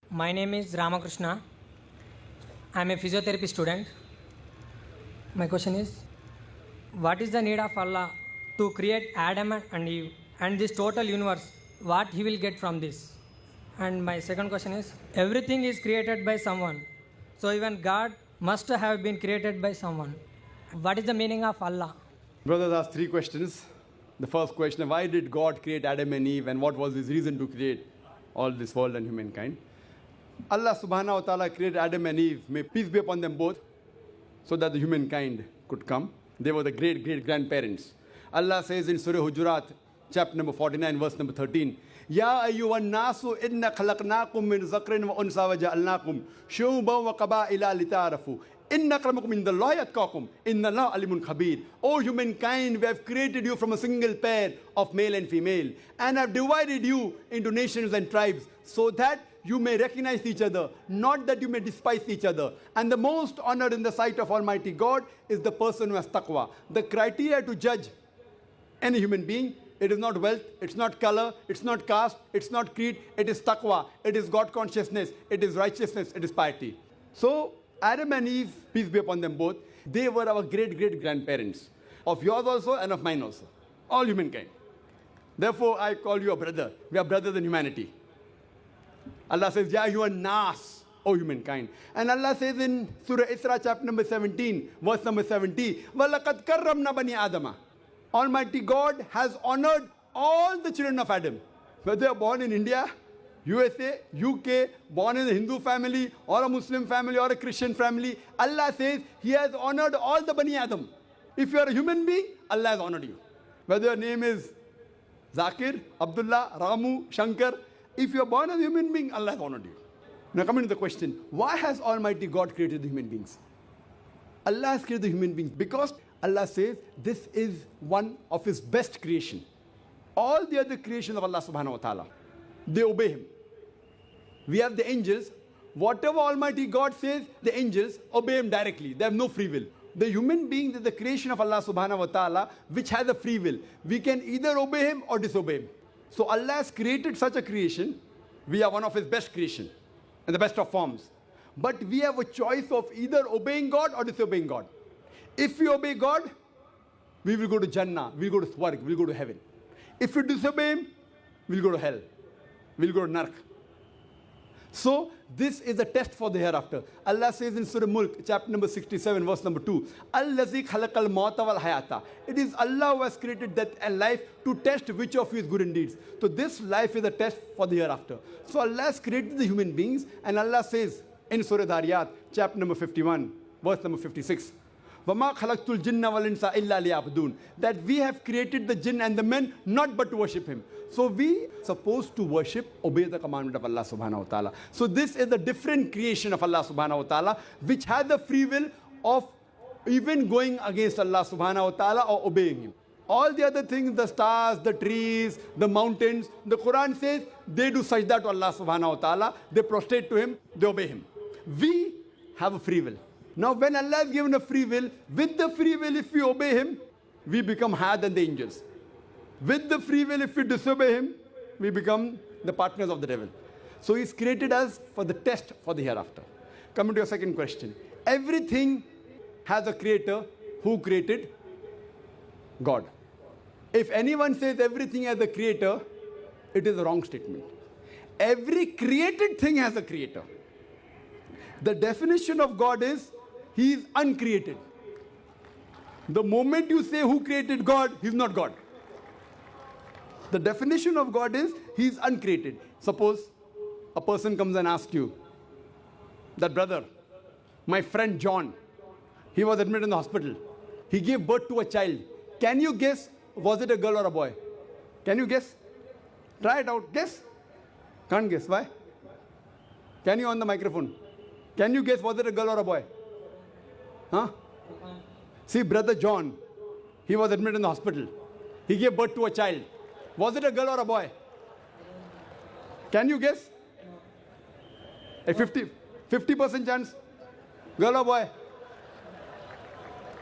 My name is Ramakrishna. I am a physiotherapy student. My question is, what is the need of Allah to create Adam and Eve and this total universe? What he will get from this? And my second question is, everything is created by someone. So even God must have been created by someone. What is the meaning of Allah? Brothers asked three questions. The first question, why did God create Adam and Eve and what was his reason to create all this world and humankind? Allah subhanahu wa ta'ala created Adam and Eve, may peace be upon them both, so that the humankind could come. They were the great-great-grandparents. Allah says in Surah Hujurat, chapter number 49, verse number 13, Ya ayyuhan nasu inna khalaqnakum min zakrin wa unsa wa ja'alnakum shu'uban wa qaba'ila lita'arafu. Inna akramakum indallahi atqakum. Inna Allah alimun khabir. O humankind, we have created you from a single pair of male and female and have divided you into nations and tribes so that you may recognize each other, not that you may despise each other. And the most honored in the sight of Almighty God is the person who has taqwa. The criteria to judge any human being, it is not wealth, it's not color, it's not caste, it's not creed, it is taqwa, it is God consciousness, it is righteousness, it is piety. So Adam and Eve, peace be upon them both, they were our great-great-grandparents, of yours also and of mine also, all humankind. Therefore, I call you a brother. We are brothers in humanity. Allah says, Ya ayyuhan nas, O humankind. And Allah says in Surah Isra, chapter number 17, verse number 70, وَلَقَدْ كَرَّمْنَا بَنِي آدَمَ. Almighty God has honored all the children of Adam. Whether they are born in India, USA, UK, born in a Hindu family, or a Muslim family, or a Christian family, Allah says He has honored all the Bani Adam. If you are a human being, Allah has honored you. Whether your name is Zakir, Abdullah, Ramu, Shankar, if you are born as a human being, Allah has honored you. Now coming to the question, why has Almighty God created the human beings? Allah has created the human beings because Allah says this is one of His best creation. All the other creations of Allah subhanahu wa ta'ala, they obey Him. We have the angels. Whatever Almighty God says, the angels obey Him directly. They have no free will. The human being is the creation of Allah subhanahu wa ta'ala, which has a free will. We can either obey Him or disobey Him. So Allah has created such a creation. We are one of His best creation and the best of forms. But we have a choice of either obeying God or disobeying God. If we obey God, we will go to Jannah, we will go to Swarg, we will go to heaven. If we disobey Him, we will go to hell. We will go to Nark. So this is a test for the hereafter. Allah says in Surah Mulk, chapter number 67, verse number 2, Allazi khalaqal mauta wal hayata. It is Allah who has created death and life to test which of you is good in deeds. So this life is a test for the hereafter. So Allah has created the human beings, and Allah says in Surah Dhariyat, chapter number 51, verse number 56, وَمَا خَلَقْتُ الْجِنَّ وَالْإِنسَ إِلَّا لِيَعْبُدُونَ. That we have created the jinn and the men not but to worship Him. So we supposed to worship, obey the commandment of Allah subhanahu wa ta'ala. So this is a different creation of Allah subhanahu wa ta'ala, which has the free will of even going against Allah subhanahu wa ta'ala or obeying Him. All the other things, the stars, the trees, the mountains, the Quran says they do sajda to Allah subhanahu wa ta'ala, they prostrate to Him, they obey Him. We have a free will. Now when Allah has given a free will, with the free will if we obey Him, we become higher than the angels. With the free will if we disobey Him, we become the partners of the devil. So He's created us for the test for the hereafter. Coming to your second question. Everything has a creator. Who created? God. If anyone says everything has a creator, it is a wrong statement. Every created thing has a creator. The definition of God is He is uncreated. The moment you say who created God, He's not God. The definition of God is He is uncreated. Suppose a person comes and asks you, that brother, my friend John, he was admitted in the hospital. He gave birth to a child. Can you guess, was it a girl or a boy? Can you guess? Try it out. Guess. Can't guess. Why? Can you on the microphone? Can you guess, was it a girl or a boy? Huh? See, brother John, he was admitted in the hospital. He gave birth to a child. Was it a girl or a boy? Can you guess? A 50% chance? Girl or boy?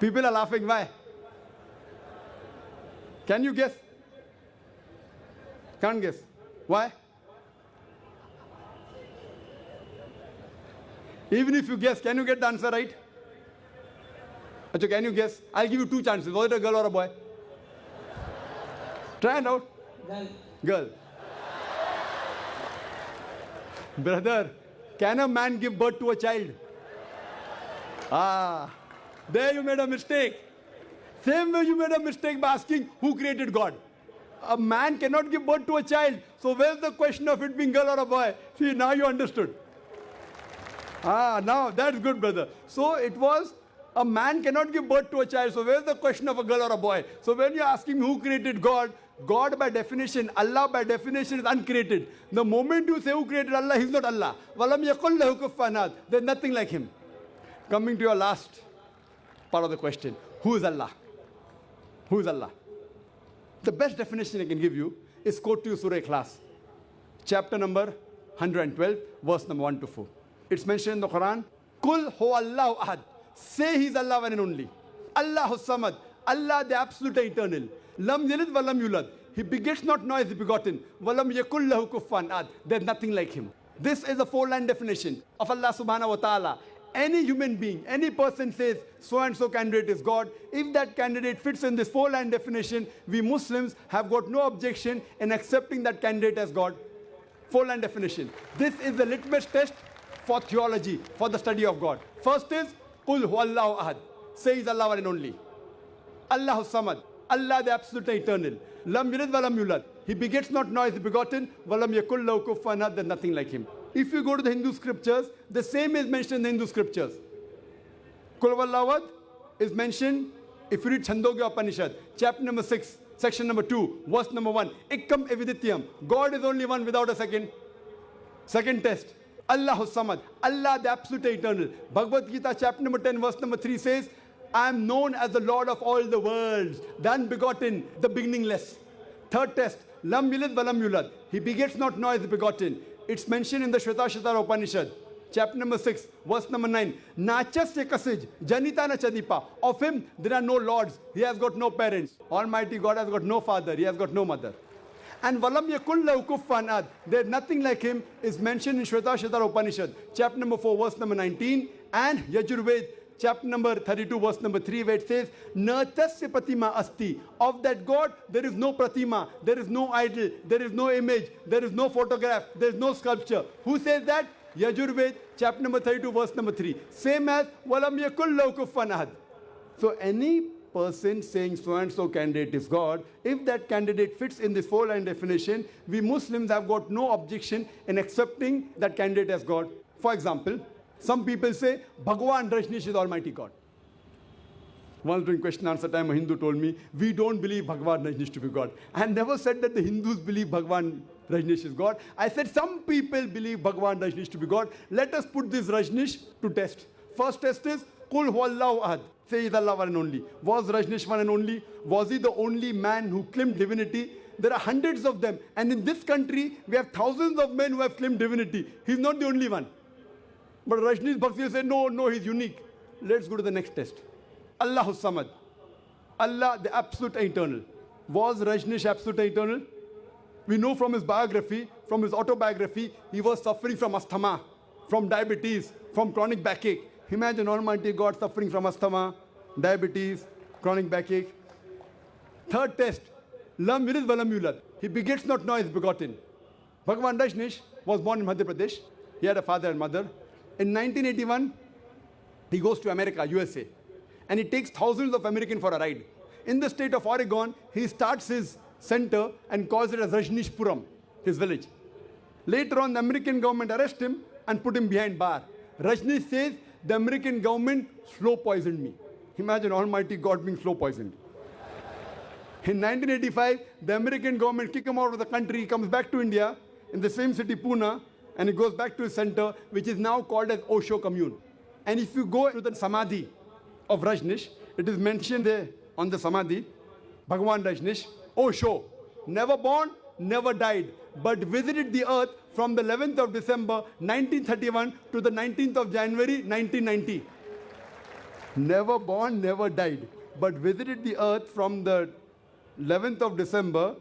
People are laughing. Why? Can you guess? Can't guess. Why? Even if you guess, can you get the answer right? Acha, can you guess? I'll give you two chances. Was it a girl or a boy? Try it out. Girl. Brother, can a man give birth to a child? There you made a mistake. Same way you made a mistake by asking who created God. A man cannot give birth to a child. So where's the question of it being girl or a boy? See, now you understood. Now that's good, brother. So it was a man cannot give birth to a child. So where's the question of a girl or a boy? So when you're asking who created God, God by definition, Allah by definition is uncreated. The moment you say who created Allah, He's not Allah. Walam yakul lahu kufuwan ahad. There's nothing like Him. Coming to your last part of the question. Who is Allah? Who is Allah? The best definition I can give you is quote to you Surah Ikhlas. Chapter number 112, verse number 1 to 4. It's mentioned in the Quran. Kul huwallahu ahad. Say He's Allah one and only. Allahu samad. Allah the absolute eternal. Lam yalid walam yulad. He begets not nor is he begotten. Walam yakul lahu kufuwan ahad. There's nothing like Him. This is a four-line definition of Allah subhanahu wa ta'ala. Any human being, any person says so and so candidate is God. If that candidate fits in this four-line definition, we Muslims have got no objection in accepting that candidate as God. Four-line definition. This is the litmus test for theology, for the study of God. First is Qul huwallahu ahad. Say He's Allah one and only. Allahu samad. Allah the absolute eternal. Lam yalid walam yulad. He begets not nor is he begotten. Walam yakul lahu kufuwan ahad. There's nothing like Him. If you go to the Hindu scriptures, the same is mentioned in the Hindu scriptures. Kul huwallahu ahad is mentioned if you read Chandogya Upanishad, chapter number 6, section number 2, verse number 1. Ekkam evidityam. God is only one without a second. Second test. Allahu samad. Allah the absolute eternal. Bhagavad Gita, chapter number 10, verse number 3 says, I am known as the Lord of all the worlds, the unbegotten, the beginningless. Third test, Lam yalid walam yulad. He begets not nor is he begotten. It's mentioned in the Shvetasvatara Upanishad, chapter number 6, verse number 9. Nachasya kasij, janita na chadipa. Of Him there are no lords. He has got no parents. Almighty God has got no father. He has got no mother. And walam yakul lahu kufuwan ahad. There's nothing like Him is mentioned in Shvetasvatara Upanishad, chapter number 4, verse number 19. And Yajurved, chapter number 32, verse number 3, where it says, Natasya pratima asti. Of that God, there is no pratima, there is no idol, there is no image, there is no photograph, there is no sculpture. Who says that? Yajurved, chapter number 32, verse number 3. Same as, Walam yakul lahu kufuwan ahad. So any person saying so and so candidate is God, if that candidate fits in this four-line definition, we Muslims have got no objection in accepting that candidate as God. For example, some people say, Bhagwan Rajneesh is Almighty God. Once during question answer time, a Hindu told me, we don't believe Bhagwan Rajneesh to be God. I never said that the Hindus believe Bhagwan Rajneesh is God. I said some people believe Bhagwan Rajneesh to be God. Let us put this Rajneesh to test. First test is, Qul huwallahu ahad. Say He's Allah one and only. Was Rajneesh one and only? Was he the only man who claimed divinity? There are hundreds of them. And in this country, we have thousands of men who have claimed divinity. He's not the only one. But Rajneesh Bhaksi said, no, he's unique. Let's go to the next test. Allahu samad. Allah the absolute eternal. Was Rajneesh absolute eternal? We know from his biography, from his autobiography, he was suffering from asthma, from diabetes, from chronic backache. Imagine Almighty God suffering from asthma, diabetes, chronic backache. Third test. Lam yalid walam yulad. He begets not nor is begotten. Bhagwan Rajneesh was born in Madhya Pradesh. He had a father and mother. In 1981, he goes to America, USA, and he takes thousands of Americans for a ride. In the state of Oregon, he starts his center and calls it as Rajneeshpuram, his village. Later on, the American government arrests him and put him behind bar. Rajneesh says, the American government slow poisoned me. Imagine Almighty God being slow poisoned. In 1985, the American government kicked him out of the country. He comes back to India in the same city, Pune, and he goes back to his center, which is now called as Osho Commune. And if you go to the Samadhi of Rajneesh, it is mentioned there on the Samadhi, Bhagwan Rajneesh, Osho, never born, never died, but visited the earth from the 11th of December 1931 to the 19th of January 1990. Never born, never died, but visited the earth from the 11th of December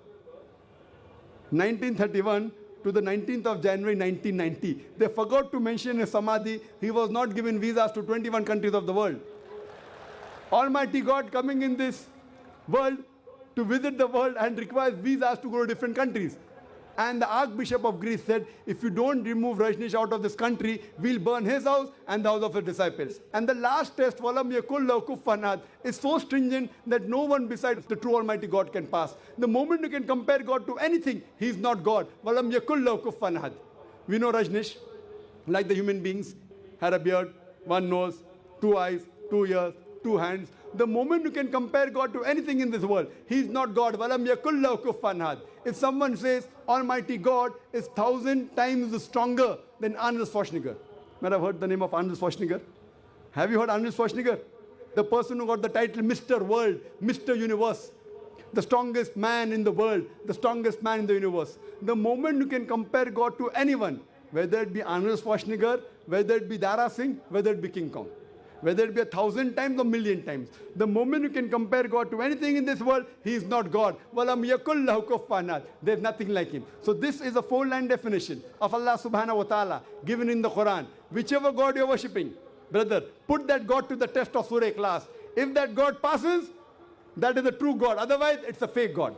1931 to the 19th of January 1990. They forgot to mention in Samadhi, he was not given visas to 21 countries of the world. Almighty God coming in this world to visit the world and requires visas to go to different countries. And the Archbishop of Greece said, if you don't remove Rajneesh out of this country, we'll burn his house and the house of his disciples. And the last test, Walam yakul lahu kufuwan ahad, is so stringent that no one besides the true Almighty God can pass. The moment you can compare God to anything, he is not God. Walam yakul lahu kufuwan ahad. We know Rajneesh, like the human beings, had a beard, one nose, two eyes, 2 ears, 2 hands. The moment you can compare God to anything in this world, he is not God. Walam yakul lahu kufuwan ahad. If someone says Almighty God is 1,000 times stronger than Arnold Schwarzenegger. Might have heard the name of Arnold Schwarzenegger? Have you heard Arnold Schwarzenegger? The person who got the title Mr. World, Mr. Universe. The strongest man in the world, the strongest man in the universe. The moment you can compare God to anyone, whether it be Arnold Schwarzenegger, whether it be Dara Singh, whether it be King Kong, whether it be 1,000 times or 1,000,000 times. The moment you can compare God to anything in this world, he is not God. Walam yakul lahu kufuwan ahad. There's nothing like him. So this is a 4-line definition of Allah subhanahu wa ta'ala given in the Quran. Whichever God you're worshipping, brother, put that God to the test of Surah Ikhlas. If that God passes, that is the true God. Otherwise, it's a fake God.